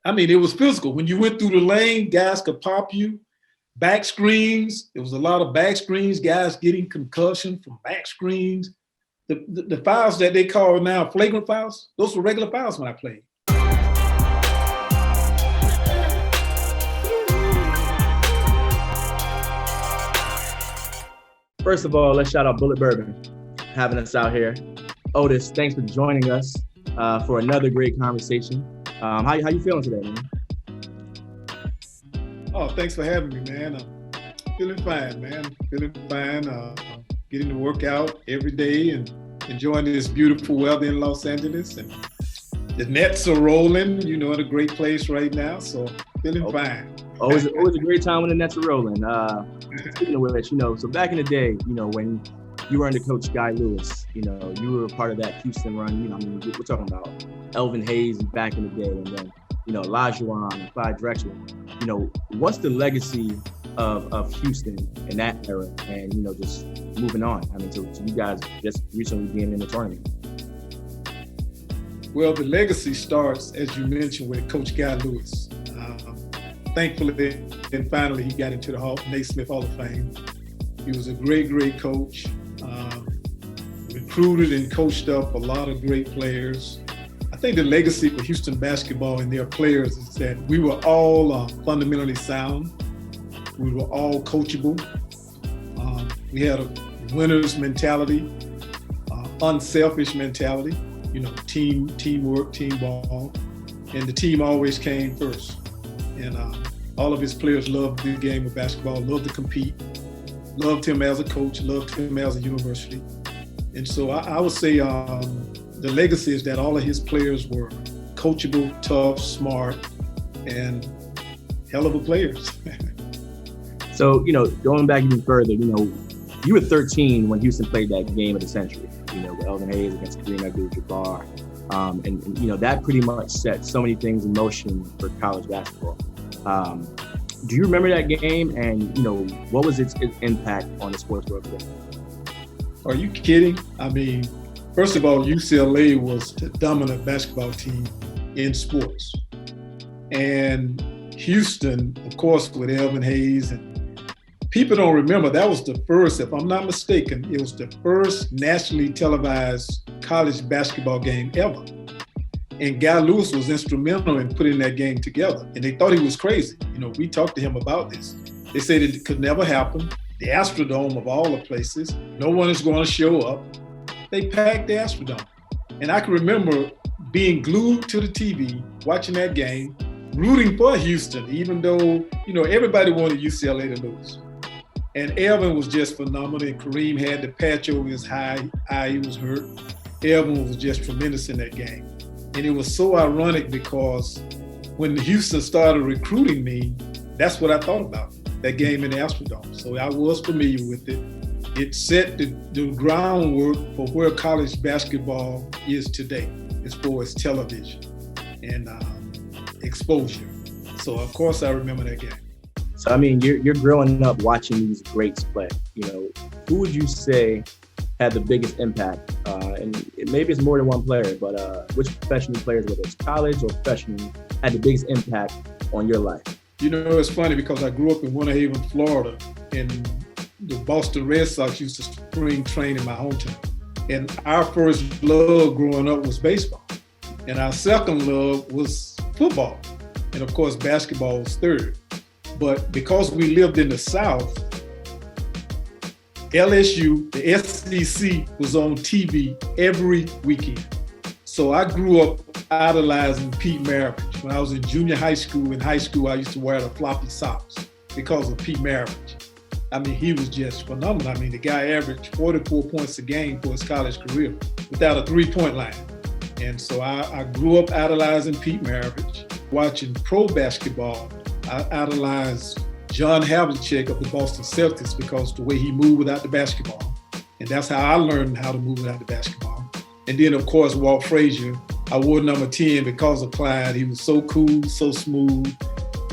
I mean, it was physical. When you went through the lane, guys could pop you. Back screens, there was a lot of back screens, guys getting concussion from back screens. The fouls that they call now flagrant fouls, those were regular fouls when I played. First of all, let's shout out Bulleit Bourbon having us out here. Otis, thanks for joining us for another great conversation. How you feeling today, man? Oh, thanks for having me, man. I'm feeling fine, man. Feeling fine. Getting to work out every day and enjoying this beautiful weather in Los Angeles. And the Nets are rolling, in a great place right now. So feeling fine. Always a great time when the Nets are rolling. Speaking of which, so back in the day, when you were under Coach Guy Lewis, you were a part of that Houston run. We're talking about Elvin Hayes back in the day, and then, Olajuwon and Clyde Drexler. What's the legacy of Houston in that era, and just moving on? To you guys just recently being in the tournament. Well, the legacy starts, as you mentioned, with Coach Guy Lewis. Thankfully, and finally, he got into the Naismith Hall of Fame. He was a great, great coach. Recruited and coached up a lot of great players. I think the legacy for Houston basketball and their players is that we were all fundamentally sound. We were all coachable. We had a winner's mentality, unselfish mentality, teamwork, team ball, and the team always came first. And all of his players loved the game of basketball, loved to compete, loved him as a coach, loved him as a university. And so I would say the legacy is that all of his players were coachable, tough, smart, and hell of a players. So, going back even further, you were 13 when Houston played that game of the century, with Elvin Hayes against Kareem Abdul-Jabbar. And that pretty much set so many things in motion for college basketball. Do you remember that game, and, what was its impact on the sports world today? Are you kidding? First of all, UCLA was the dominant basketball team in sports. And Houston, of course, with Elvin Hayes, and people don't remember, that was the first, if I'm not mistaken, it was the first nationally televised college basketball game ever. And Guy Lewis was instrumental in putting that game together. And they thought he was crazy. We talked to him about this. They said it could never happen. The Astrodome of all the places, no one is going to show up. They packed the Astrodome. And I can remember being glued to the TV, watching that game, rooting for Houston, even though, everybody wanted UCLA to lose. And Elvin was just phenomenal. And Kareem had the patch over his eye, he was hurt. Elvin was just tremendous in that game. And it was so ironic because when Houston started recruiting me, that's what I thought about, that game in the Astrodome. So I was familiar with it. It set the groundwork for where college basketball is today as far as television and exposure. So of course I remember that game. So you're growing up watching these greats play. Who would you say had the biggest impact? And maybe it's more than one player, but which professional players, whether it's college or professional, had the biggest impact on your life? It's funny because I grew up in Winter Haven, Florida, and the Boston Red Sox used to spring train in my hometown. And our first love growing up was baseball. And our second love was football. And of course, basketball was third. But because we lived in the South, LSU, the SEC, was on TV every weekend. So I grew up idolizing Pete Maravich. When I was in junior high school, I used to wear the floppy socks because of Pete Maravich. He was just phenomenal. The guy averaged 44 points a game for his college career without a three-point line. And so I grew up idolizing Pete Maravich. Watching pro basketball, I idolized John Havlicek of the Boston Celtics because the way he moved without the basketball. And that's how I learned how to move without the basketball. And then, of course, Walt Frazier. I wore number 10 because of Clyde. He was so cool, so smooth,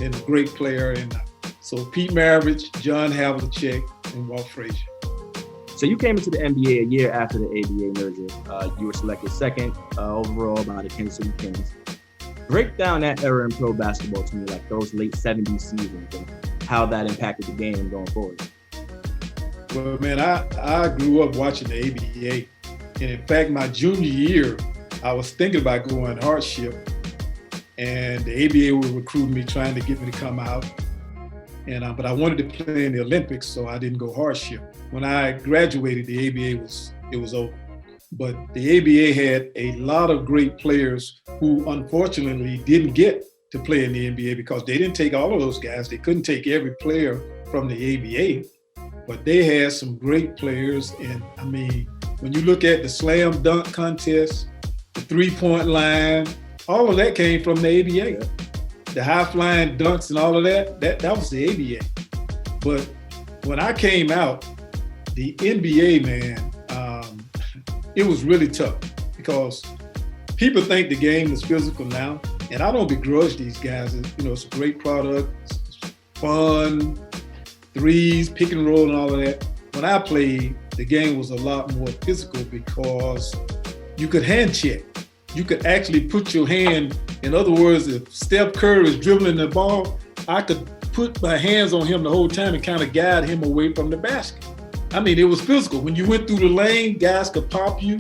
and a great player. And so Pete Maravich, John Havlicek, and Walt Frazier. So you came into the NBA a year after the ABA merger. You were selected second overall by the Kansas City Kings. Break down that era in pro basketball to me, like those late 70s seasons and how that impacted the game going forward. Well, man, I grew up watching the ABA. And in fact, my junior year, I was thinking about going hardship. And the ABA were recruiting me, trying to get me to come out. But I wanted to play in the Olympics, so I didn't go hardship. When I graduated, the ABA was over. But the ABA had a lot of great players who unfortunately didn't get to play in the NBA because they didn't take all of those guys. They couldn't take every player from the ABA, but they had some great players. And I mean, when you look at the slam dunk contest, the 3-point line, all of that came from the ABA. The high flying dunks and all of that was the ABA. But when I came out, the NBA, man, it was really tough because people think the game is physical now, and I don't begrudge these guys. It's a great product, it's fun, threes, pick and roll, and all of that. When I played, the game was a lot more physical because you could hand check. You could actually put your hand. In other words, if Steph Curry is dribbling the ball, I could put my hands on him the whole time and kind of guide him away from the basket. I mean, it was physical. When you went through the lane, guys could pop you.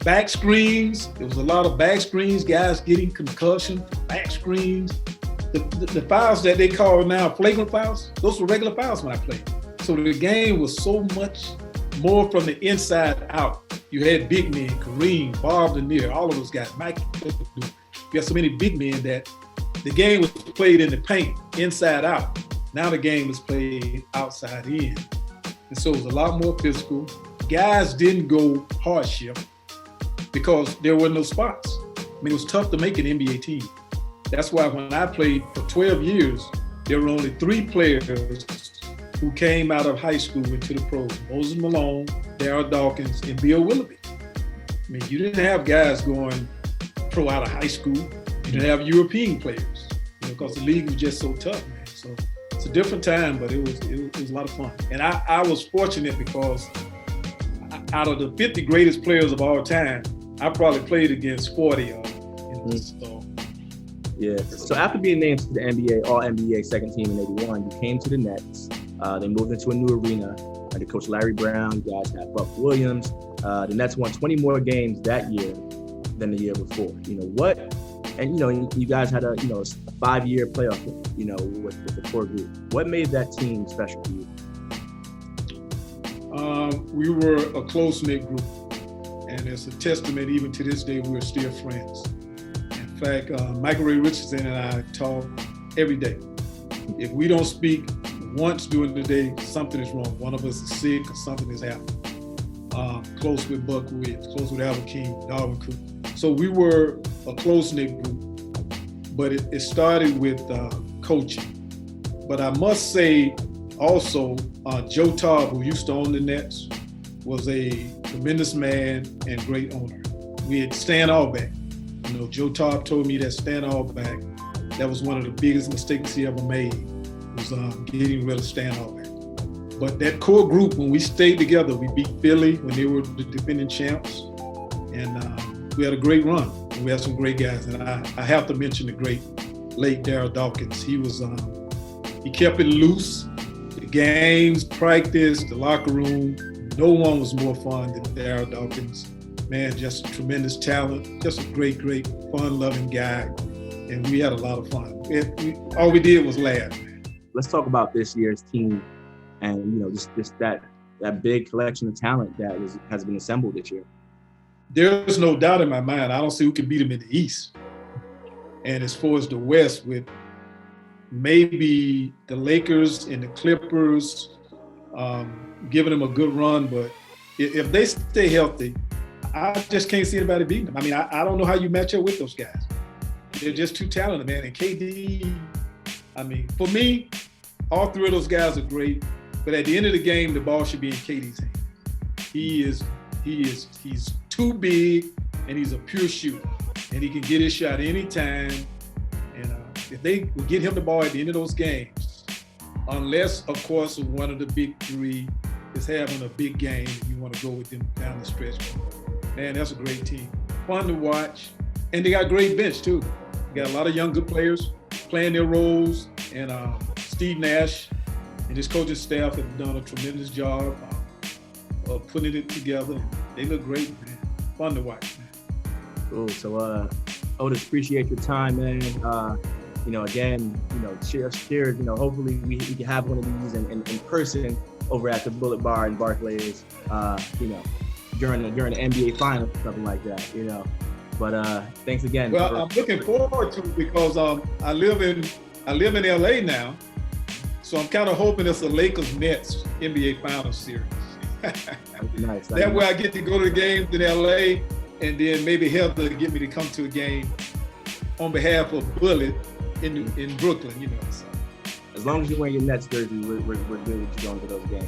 Back screens, there was a lot of back screens, guys getting concussion from back screens. The fouls that they call now flagrant fouls, those were regular fouls when I played. So the game was so much more from the inside out. You had big men, Kareem, Bob Lanier, all of those guys, Mike. You had so many big men that the game was played in the paint, inside out. Now the game is played outside in. And so it was a lot more physical. Guys didn't go hardship because there were no spots. I mean, it was tough to make an NBA team. That's why when I played for 12 years, there were only 3 players who came out of high school into the pros: Moses Malone, Darryl Dawkins, and Bill Willoughby. I mean, you didn't have guys going pro out of high school. You didn't have European players, because the league was just so tough, man. So it's a different time, but it was a lot of fun. And I was fortunate because out of the 50 greatest players of all time, I probably played against 40 of them. So. Yeah. So after being named to the NBA, All-NBA second team in '81, you came to the Nets. They moved into a new arena under Coach Larry Brown. You guys had Buck Williams. The Nets won 20 more games that year than the year before. You guys had a 5-year playoff, with the core group. What made that team special for you? We were a close-knit group, and it's a testament even to this day we're still friends. In fact, Michael Ray Richardson and I talk every day. If we don't speak once during the day, something is wrong. One of us is sick or something has happened. Close with Buck Williams, close with Albert King, Darwin Cook. So we were a close-knit group, but it started with coaching. But I must say also, Joe Taub, who used to own the Nets, was a tremendous man and great owner. We had Stan Albeck. Joe Taub told me that Stan Albeck, that was one of the biggest mistakes he ever made, was getting rid of Stan Albeck. But that core group, when we stayed together, we beat Philly when they were the defending champs, and we had a great run. And we had some great guys, and I have to mention the great late Darryl Dawkins. He was he kept it loose. The games, practice, the locker room, no one was more fun than Darryl Dawkins. Man, just a tremendous talent, just a great, fun-loving guy, and we had a lot of fun. All we did was laugh. Let's talk about this year's team, and just that big collection of talent that has been assembled this year. There's no doubt in my mind. I don't see who can beat them in the East. And as far as the West, with maybe the Lakers and the Clippers giving them a good run, but if they stay healthy, I just can't see anybody beating them. I mean, I don't know how you match up with those guys. They're just too talented, man. And KD, I mean, for me, all 3 of those guys are great, but at the end of the game, the ball should be in KD's hand. He's too big, and he's a pure shooter, and he can get his shot anytime. And if they will get him the ball at the end of those games, unless, of course, one of the big 3 is having a big game, and you want to go with them down the stretch. Man, that's a great team. Fun to watch, and they got great bench too. We got a lot of young good players playing their roles, and Steve Nash and his coaching staff have done a tremendous job of putting it together. They look great, man. Fun to watch, man. Cool. So, Otis, appreciate your time, man. Again, share. Hopefully we can have one of these in person over at the Bulleit Bar in Barclays. During the NBA Finals, something like that. But thanks again. Well, I'm looking forward to it because I live in LA now, so I'm kind of hoping it's a Lakers-Nets NBA Finals series. Nice. That way I get to go to the games in LA, and then maybe Heather get me to come to a game on behalf of Bulleit in Brooklyn. So. As long as you're wearing your Nets jersey, we're good with you going to those games.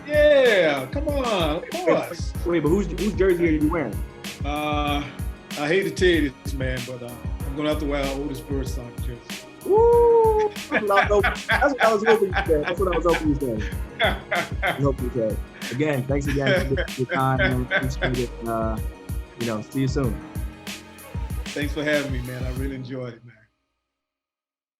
Yeah, come on, of course. Wait, but whose jersey are you wearing? I hate to tell you this, man, but I'm gonna have to wear an Otis Birdsong jersey. Woo! That's what I was hoping you said. Again, thanks again for your time. Appreciate it. See you soon. Thanks for having me, man. I really enjoyed it, man.